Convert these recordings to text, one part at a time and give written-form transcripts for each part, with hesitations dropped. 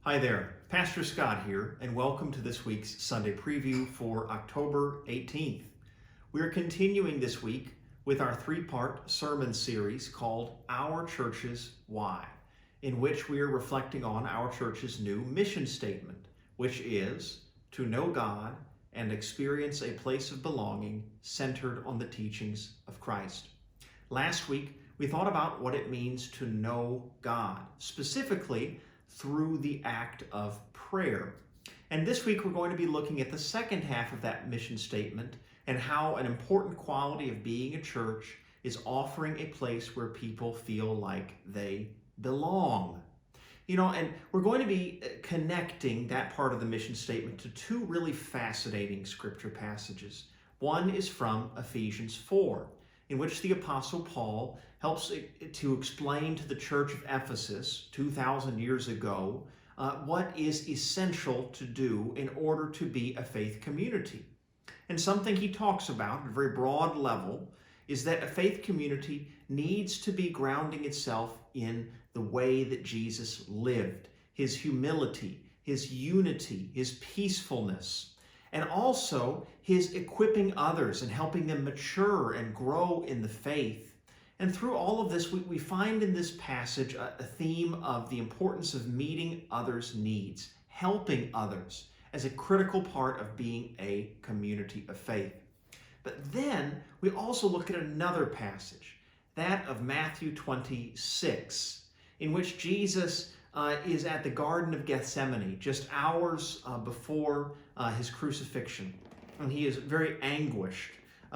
Hi there, Pastor Scott here, and welcome to this week's Sunday preview for October 18th. We're continuing this week with our three-part sermon series called Our Church's Why, in which we are reflecting on our church's new mission statement, which is to know God and experience a place of belonging centered on the teachings of Christ. Last week, we thought about what it means to know God, specifically through the act of prayer. And this week we're going to be looking at the second half of that mission statement and how an important quality of being a church is offering a place where people feel like they belong. And we're going to be connecting that part of the mission statement to two really fascinating scripture passages. One is from Ephesians 4, in which the Apostle Paul helps to explain to the church of Ephesus 2,000 years ago what is essential to do in order to be a faith community. And something he talks about at a very broad level is that a faith community needs to be grounding itself in the way that Jesus lived, his humility, his unity, his peacefulness, and also his equipping others and helping them mature and grow in the faith. And through all of this, we find in this passage a theme of the importance of meeting others' needs, helping others as a critical part of being a community of faith. But then we also look at another passage, that of Matthew 26, in which Jesus is at the Garden of Gethsemane, just hours before his crucifixion. And he is very anguished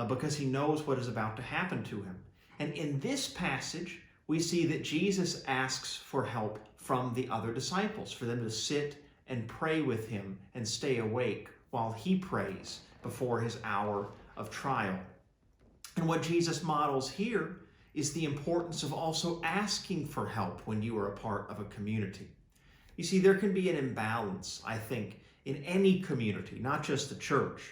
because he knows what is about to happen to him. And in this passage, we see that Jesus asks for help from the other disciples, for them to sit and pray with him and stay awake while he prays before his hour of trial. And what Jesus models here is the importance of also asking for help when you are a part of a community. You see, there can be an imbalance, I think, in any community, not just the church,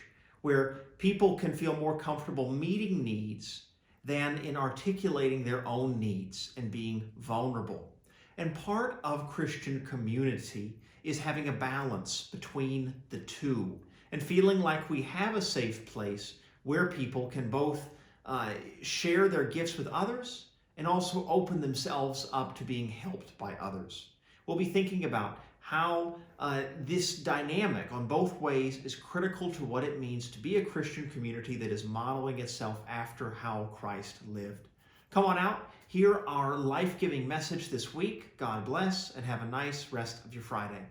where people can feel more comfortable meeting needs than in articulating their own needs and being vulnerable. And part of Christian community is having a balance between the two and feeling like we have a safe place where people can both share their gifts with others and also open themselves up to being helped by others. We'll be thinking about how this dynamic on both ways is critical to what it means to be a Christian community that is modeling itself after how Christ lived. Come on out, hear our life-giving message this week. God bless, and have a nice rest of your Friday.